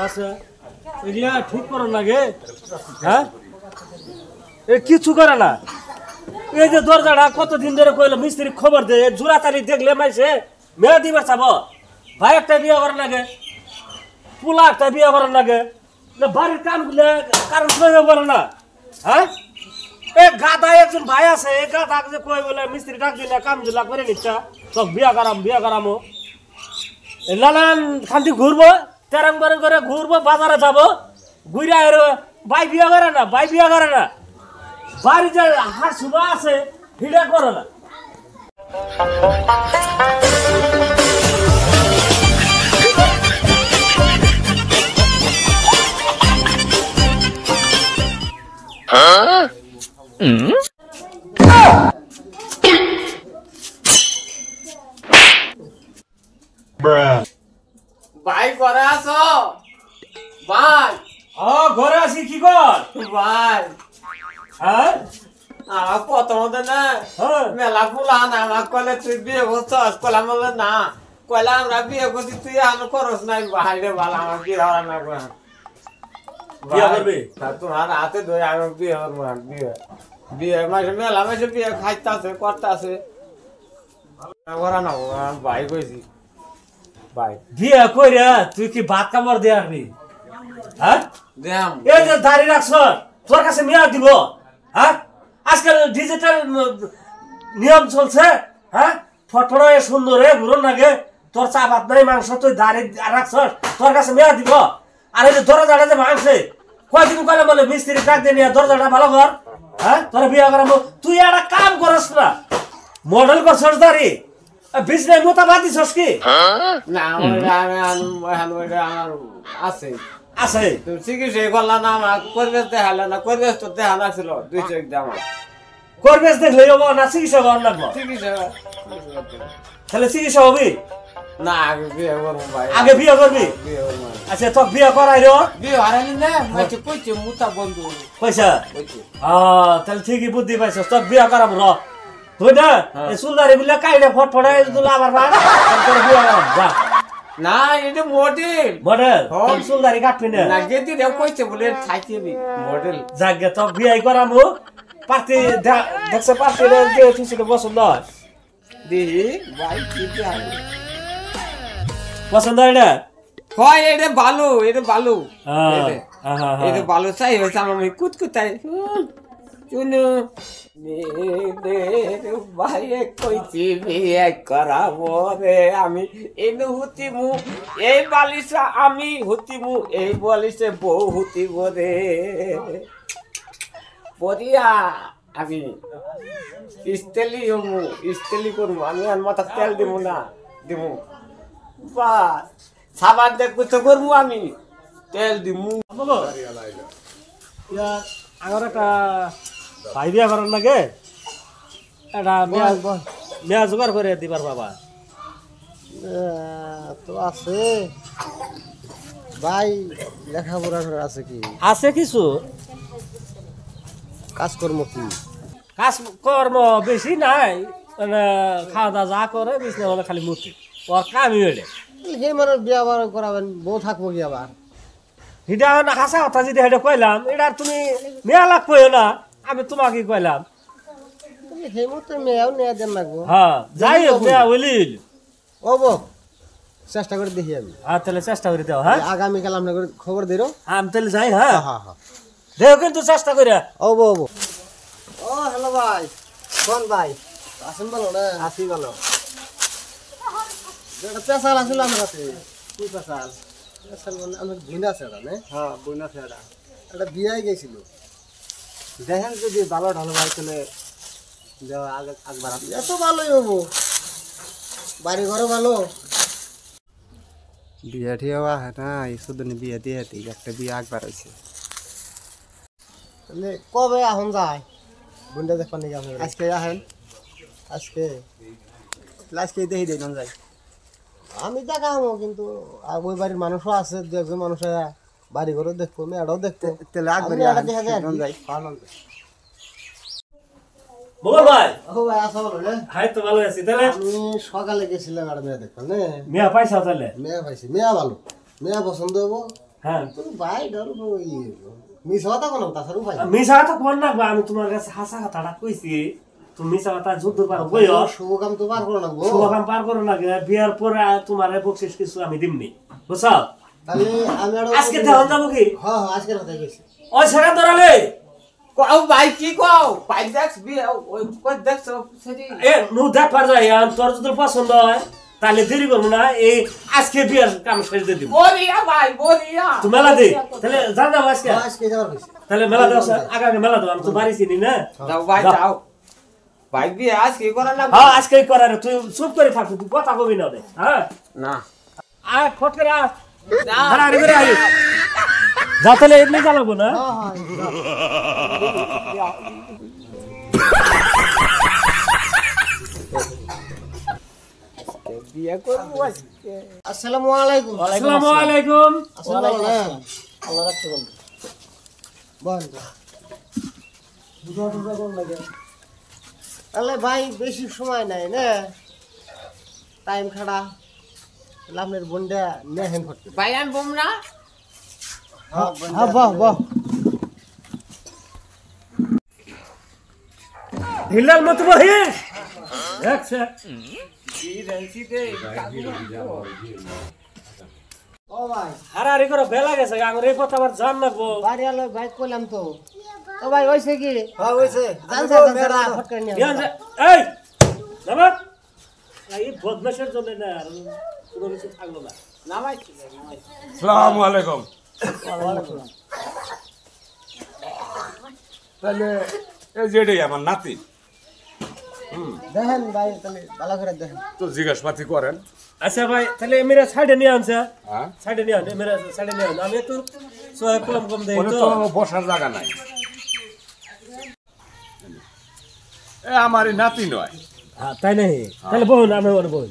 আছে এগুলা ঠিক করার লাগে হ্যাঁ এ কিছু করে না এই যে দরজাটা কতদিন ধরে কইলো মিস্ত্রি খবর দে জোড়া তালি দেখলে মাইছে মেয়ে দিবার চাব ভাই একটা বিয়ে করার লাগে পোলা একটা বিয়ে করার লাগে না বাড়ির কামগুলো কারণ প্রয়োজন করে না হ্যাঁ এ গাদা একজন ভাই আছে এই গাদা যে কই বলে মিস্ত্রি ডাক দিলে কাম দিলা করে নিচ্ছা সব বিয়া করামো নানান খান্তি ঘুরবো তেরাং বারং করে ঘুরবো বাজারে যাবো ঘুরে ভাই বিয়া করে না বাড়ি যে হার সুবা আছে ভিড়া করে না ভাই ঘরে আছো ভাই ঘরে আছি কি কর ভাই হ্যাঁ আমার প্রথমত না মেলা ফুলা না আমার কলে তুই বিয়ে করছস কলাম বলে না কয়লা আমরা বিয়ে করছি তুই আমার খরচ নাই ভাই রে ভালো আমার বিয়ে হওয়া না বিয়া করবি তোমার হাতে ধরে আমার বিয়ে করবো বিয়ে মাসে মেলা মাসে বিয়ে খাইতে করতে আছে করা না ভাই কইছি ভাই বিয়া কইরা তুই কি ভাত কামড় দিয়ে আসবি হ্যাঁ দেম এই যে দাঁড়িয়ে রাখছ তোর কাছে মেয়া দিব হ্যাঁ আজকাল ডিজিটাল নিয়ম চলছে হ্যাঁ ফটফটা সুন্দর ঘুরন লাগে তোর চা ভাত নাই মাংস তুই দাঁড়িয়ে রাখছ তোর কাছে মেয়া দিব আর এই যে দরজাটা যে ভাঙছে কয়দিন কলে বলে মিস্ত্রি ডাক দিয়ে নিয়ে দরজাটা ভালো কর হ্যাঁ তোর বিয়া করাবো তুই একটা কাম করস না মডেল করছস দাঁড়ি বিজনেস মোতাবাদ দিছস কি না আমার আছে আছে তুমি চিকিৎসা করলা না আমার পরিবেশ দেখালে না পরিবেশ তো দেখা না ছিল 2 চোখ দাম করবেস দেখলে হবো না চিকিৎসা করার লাগবো চিকিৎসা তাহলে চিকিৎসা হবি না আগে বিয়ে করবো ভাই আগে বিয়ে করবি বিয়ে করবো আচ্ছা তোর বিয়ে করাই রে বিয়ে হারালি না মাঝে কইছে মুতা বন্ধু পয়সা কইছে তাহলে ঠিকই বুদ্ধি পাইছ তোর বিয়ে করাবো র তুই না এই সুলদারি বলে কাইলে ফটফটাই তুলে আবার ভাগ তোর বিয়ে করাবো যা না এটা মডেল মডেল তোর সুলদারি কাটবি না না গেদি রে কইছে বলে থাকবি মডেল যাগে তোর বিয়ে করাবো পার্টি দেখছে পার্টি রে যে তুই পছন্দ দি ভাই কি পছন্দ হয় না হয় এটা ভালো এটা ভালো এটা ভালো চাই হয়েছে আমার কুতকুতাই শুনো ভাই কইছি বিয়ে করাবো রে আমি এনে হুতিমু এই বালিশে আমি হুতিমু এই বালিশে বউ হুতিব রে বরিয়া আমি ইস্তেলি করবো আমি আর মাথা তেল দিব না দিব বাস সাবান দেখবো তো করবো আমি তেল দিমু আমার একটা ভাই বিয়া করার লাগে একটা মেয়া জোগাড় করে দিবার বাবা তো আছে ভাই লেখাপড়া আছে কি আছে কিছু কাজকর্ম কি কাজকর্ম বেশি নাই মানে খাওয়া দাওয়া যা করে বেশি না খালি মুতি ওর কামই হইলে সেই মানুষ বিয়া বার করাবেন বউ থাকবো কি আবার হিডা না হাসা কথা যদি হেঁটে কইলাম এটা তুমি মেয়া লাগ কইও না আমি তোমাকে কইলাম সেই মতো মেয়েও নেওয়া দেন লাগবো হ্যাঁ যাই হোক মেয়া বলিল ও বো চেষ্টা করে দেখি আমি হ্যাঁ তাহলে চেষ্টা করে দাও হ্যাঁ আগামীকাল আপনাকে খবর দিল আমি তাহলে যাই হ্যাঁ হ্যাঁ হ্যাঁ দেখো কিন্তু চেষ্টা করে ও বো ও হ্যালো ভাই কোন ভাই আসেন বলো না আসি বলো যেটা পেশাল আসলে আমার কাছে কি পেশাল পেশাল মানে আমার বোনা ছেড়া না হ্যাঁ বোনা ছেড়া একটা বিয়ে গেছিল দেখেন যদি ভালো ঢালো ভাই তাহলে দেওয়া আগে একবার এত ভালোই হবো বাড়ি ঘরও ভালো বিয়ে ঠিয়ে হ্যাঁ না এই শুধু বিয়ে দিয়ে একটা বিয়ে একবার হয়েছে তাহলে কবে এখন যায় বোনটা দেখবার নাকি আপনার আজকে আহেন আজকে আজকে দেখি দেই যাই আমি দেখা হবো কিন্তু ওই বাড়ির মানুষও আছে দু একজন মানুষ বাড়ি ঘরও দেখবো মেয়েটাও দেখবো তাহলে ভালো আছি তাহলে আমি সকালে গেছিলাম আর মেয়ে দেখলাম মেয়া পাইছা তাহলে মেয়ে পাইছি মেয়া ভালো মেয়া পছন্দ হবো হ্যাঁ ভাই ধরো মিস হতা কোন তাছাড়া ভাই মিছা কথা কোন না আমি তোমার কাছে হাসা কথাটা কইছি তুমি মিছা কথা যুদ্ধ পারো বইও শুভকাম তো পার করো না গো শুভকাম পার করো না বিয়ার পরে তোমার বকশিস কিছু আমি দিমনি বুঝছো তাহলে আমি আজকে দেওয়া যাবো কি হ্যাঁ আজকে কথা গেছি ওই সেরা ধরালে কও ভাই কি কও ভাই দেখছ বিয়ে ওই কই দেখছ সেটি এ নু দেখ পার যাই তোর যদি পছন্দ হয় তাহলে দেরি করবো না এই আজকে বিয়ার কাম শেষ দিয়ে দিব বলিয়া ভাই বলিয়া তুমি মেলা দে তাহলে যাও যাও আজকে আজকে যাওয়ার কইছি তাহলে মেলা দাও আগামী মেলা দাও আমি তো বাড়ি চিনি না যাও ভাই যাও ভাই বিয়ে আজকে করা না হ্যাঁ আজকেই করার তুই চুপ করে থাক তুই কথা কবি না দে হ্যাঁ না আয় ফট করে আয় দাঁড়া রে আয় যা তাহলে এমনি চালাবো না বিয়ে করব আজকে আসসালামু আলাইকুম আসসালামু আলাইকুম আসসালামু আলাইকুম আল্লাহ রাখতে বল বল দুটো কোন লাগে আলে ভাই বেশি সময় নাই না টাইম খাড়া লামনের বন্ডা নেহেন করতে ভাই আন বোমরা হ্যাঁ বাহ বাহ হিলাল মত বহিস দেখছে কি রেন্সিতে ও ভাই হারারি করে বেলা গেছে আমার এই কথা আবার জান লাগবো বাড়ি আলো ভাই কইলাম তো ও ভাই হইছে কি হ্যাঁ হইছে জানছে জানছে ফটকার নিয়ে এই নামা এই বদমাশের জন্য না আর কোনো কিছু থাকলো না নামাই আসসালামু আলাইকুম তাহলে এই যেটাই আমার নাতি দেখেন ভাই তাহলে ভালো করে দেখেন তো জিজ্ঞাসাপাতি করেন আচ্ছা ভাই তাহলে মেরা সাইডে নিয়ে আনছে হ্যাঁ সাইডে নিয়ে আন মেরা সাইডে নিয়ে আন আমি একটু সবাই কম কম দেই ওখানে তো তো বসার জায়গা নাই এ আমারই নাতি নয় হ্যাঁ তাই নাই তাহলে বলুন আমি বলুন বলুন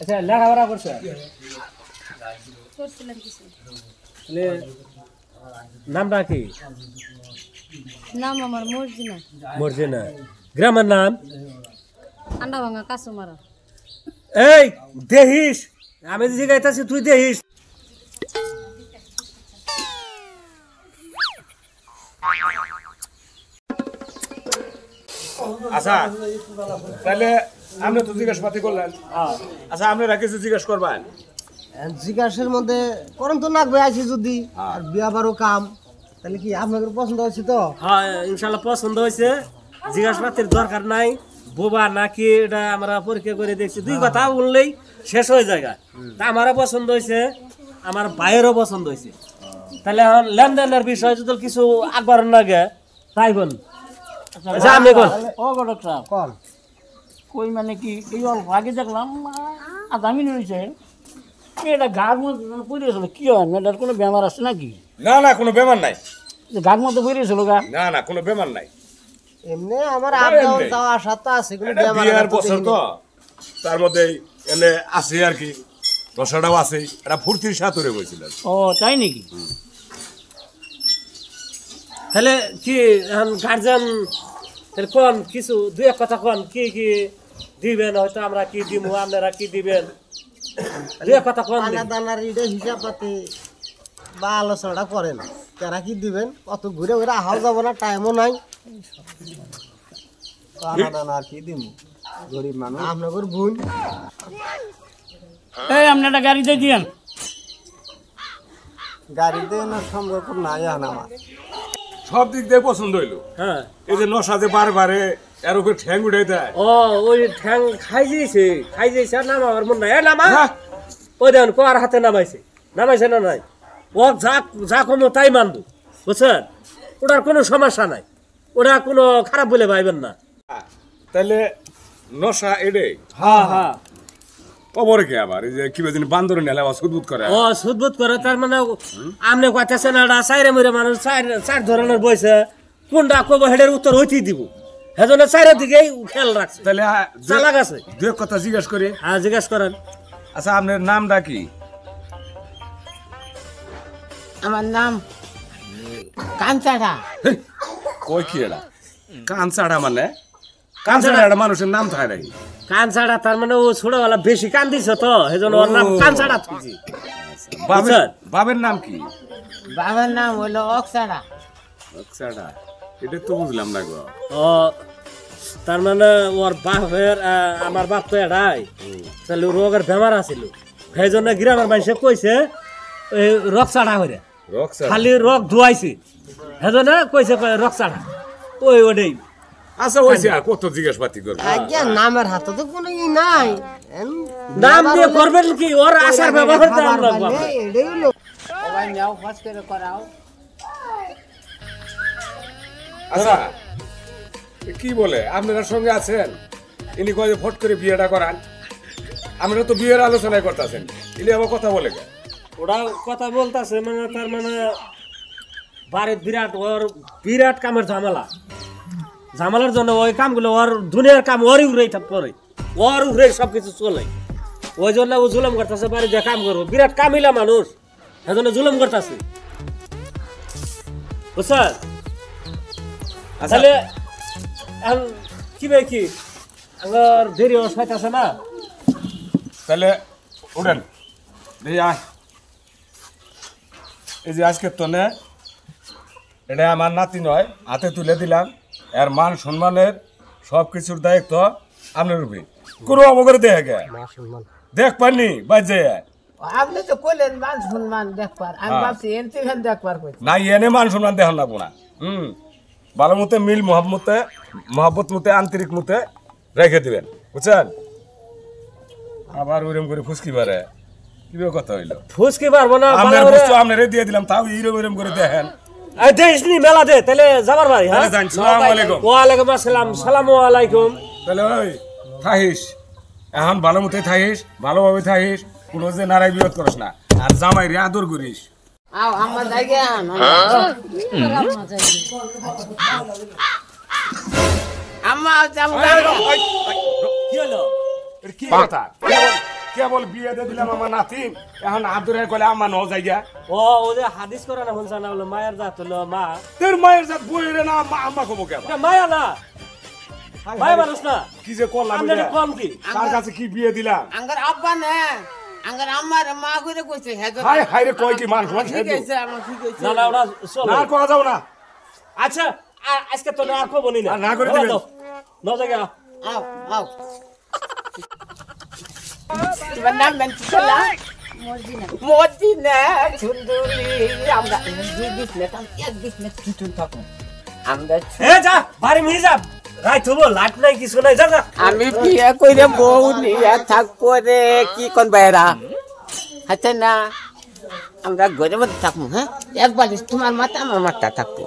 আচ্ছা লেখাপড়া করছে তাহলে নামটা কি নাম আমার মর্জিনা মর্জিনা গ্রামের নাম আন্ডা ভাঙা কাছু মারা এই দেহিস আমি যে গাইতাছি তুই দেহিস আচ্ছা তাহলে আপনি তো জিজ্ঞাসাপাতি করলেন আচ্ছা আপনারা কিছু জিজ্ঞেস করবেন জিজ্ঞাসার মধ্যে করেন তো নাকবে আছি যদি আর বিয়া বারো কাম তাহলে কি আপনাদের পছন্দ হচ্ছে তো হ্যাঁ ইনশাল্লাহ পছন্দ হয়েছে জিজ্ঞাসাপাতির দরকার নাই বোবা নাকি এটা আমরা পরীক্ষা করে দেখছি দুই কথা বললেই শেষ হয়ে যায় তা আমারও পছন্দ হয়েছে আমার ভাইয়েরও পছন্দ হয়েছে তাহলে এখন লেনদেনের বিষয় যদি কিছু আগবার লাগে তাই বল আচ্ছা আমি বল ও ডক্টর কল কই মানে কি এই অল্প আগে দেখলাম আধা মিনিট হয়েছে এটা গার মধ্যে পড়িয়েছিল কি হয় এটার কোনো বেমার আছে নাকি না না কোনো বেমার নাই গার মধ্যে পড়িয়েছিল গা না না কোনো বেমার নাই এমনি আমার আরে আপ এমনি। যাওয়া আশা তো আছে কোনো এটা বেমার বিয়ার আজার তো বছর দেখিনি। তো তার মধ্যে এনে আছে আর কি রসাটাও আছে এটা ফুর্তির সাথে বলছিলেন ও তাই নাকি তাহলে কি এখন গার্জেন তাহলে কোন কিছু দুই এক কথা কোন কি কি দিবেন হয়তো আমরা কি দিব আপনারা কি দিবেন দুই এক কথা কোন পানা দানার ইডে হিসাব পাতি বা আলোচনাটা করেন তারা কি দিবেন অত ঘুরে ঘুরে আহাও যাব না টাইমও নাই পানা দানা আর কি দিব গরিব মানুষ আপনাদের বোন এই আপনি একটা গাড়ি দিয়ে দিয়েন গাড়িতে না সম্পর্ক নাই আন আমার সব দিক দিয়ে পছন্দ হইলো হ্যাঁ এই যে নশাতে বারে এর উপরে ঠ্যাং উঠে দেয় ও ওই ঠ্যাং খাই যাইছে আর নামাবার মন নাই এ নামা না। ওই দেখুন কোয়ার হাতে নামাইছে না নাই ও যা কমো তাই মানবো বুঝছেন ওটার কোনো সমস্যা নাই ওটা কোনো খারাপ বলে ভাইবেন না তাহলে নশা এডে হ্যাঁ হ্যাঁ কবরে কে আবার এই যে কি বলছেন বান্দরে নেলে আবার সুদবুদ করে ও সুদবোধ করে তার মানে আমনে কইতেছেন এটা চাইরে মরে মানুষ চার ধরনের বইছে কোনটা কব হেডের উত্তর হইতেই দিব সেজন্য চাইরের দিকেই খেয়াল রাখছে তাহলে চালাক আছে দু এক কথা জিজ্ঞেস করি হ্যাঁ জিজ্ঞেস করেন আচ্ছা আপনার নামটা কি আমার নাম কাঞ্চাড়া হেই, কই কি এটা কানচাড়া মানে কানচাড়া একটা মানুষের নাম থাকে নাকি কান ছাড়া তার মানে ও ছোটবেলা বেশি কান দিছে তো সেজন্য ওর নাম কান ছাড়া থুইছি বুঝছেন? বাবার নাম কি? বাবার নাম হলো অক্সারা। আচ্ছা, এটা তো বুঝলাম না গো। ও তার মানে ওর বাপের আমার বাপ তো এটাই তাহলে রোগের বেমার আছিল সেই জন্য গ্রামের মানুষে কইছে ওই রক চাড়া করে রক্সা। খালি রক ধুয়াইছে সেই জন্য কইছে রক চাড়া ওটাই আচ্ছা হইছে আর কত জিজ্ঞাসাবাতি করব। আজ্ঞা নামের হাতে তো কোনো ই নাই নাম দিয়ে করবেন কি ওর আসার ব্যবহার জানা লাগবে এটাই হলো সবাই নাও ফাঁস করে করাও। আচ্ছা কি বলে আপনারা সঙ্গে আছেন ইনি কয়ে ফট করে বিয়েটা করান আমরা তো বিয়ের আলোচনায় করতেছেন ইনি আবার কথা বলে কে? ওরা কথা বলতাছে মানে তার মানে বাড়ির বিরাট কামের ঝামেলার জন্য ওই কামগুলো ওর দুনিয়ার কাম ওরই উড়ে পরে ওর উড়ে সবকিছু চলে ওই জন্য ও জুলুম করতেছে বাড়ি যে কাম করবো বিরাট কামিলা মানুষ সেই জন্য জুলুম করতেছে বুঝছেন তাহলে কি ভাই কি আমার দেরি হইতাছে না তাহলে উঠেন এই আয় এই যে আজকে তো নে এটা আমার নাতি নয় হাতে তুলে দিলাম এর মান সম্মানের সব কিছুর দায়িত্ব আপনার উপরে কোনো অবগরে দেখে গে দেখ পাননি বাজে আপনি তো কইলেন মান সম্মান দেখবার, আমি হ্যাঁ। ভাবছি এনতে দেখবার কইছি। না এনে মান সম্মান দেখান লাগবো না ভালো মতে মিল মহাব্বত মতে আন্তরিক মতে রেখে দিবেন বুঝছেন আবার ওইরকম করে ফুসকি মারে কিভাবে কথা হইলো ফুসকি পারবো না আপনার বস্তু আপনারে দিয়ে দিলাম তাও এইরকম করে দেখেন দেশনি মেলা দে তাহলে যাবার ভাই হ্যাঁ তাহলে যান, সালাম আলাইকুম। ওয়ালাইকুম আসসালাম সালামু আলাইকুম তাহলে ওই থাকিস এখন ভালো মতে থাকিস ভালোভাবে থাকিস কোনো যে নারাই বিরোধ করিস না আর জামাই রে আদর করিস আও আমার জায়গা আম্মা কি হলো এটা কি কথা কেবল বিয়ে দিয়ে দিলাম আমার নাতি এখন আদরের কলে আমার ন জায়গা ও যে হাদিস করে না শুনছ না বলে মায়ের জাত হলো মা তোর মায়ের জাত বইরে না আম্মা কবো কেন এটা মায়া না মায়া মানুষ না কি যে করলাম আমাদের এটা? কম কি তার কাছে কি বিয়ে দিলাম আঙ্গার আব্বা না আঙ্গার আম্মার মা করে কইছে হেদর হাই হাই রে কই কি মান সম্মান ঠিক আছে আমার ঠিক আছে না না ওরা চলো না করা যাও না আচ্ছা আজকে তো না কবো নি না আর না করে দিবেন। না জায়গা আও আও তোমার নাম মেনছিলা মদিনা সুন্দরী আমরা দুই বিজনেস এক বিজনেস কিছু থাকো আমরা এ যা বাড়ি নিয়ে যা রাইত হবো লাইট নাই কিছু নাই যা যা আমি বিয়ে কইরে বউ নিয়ে থাকবো রে কি কোন বাইরা আচ্ছা না আমরা ঘরের মধ্যে থাকবো হ্যাঁ এক বালিশ তোমার মাথা আমার মাথা থাকবো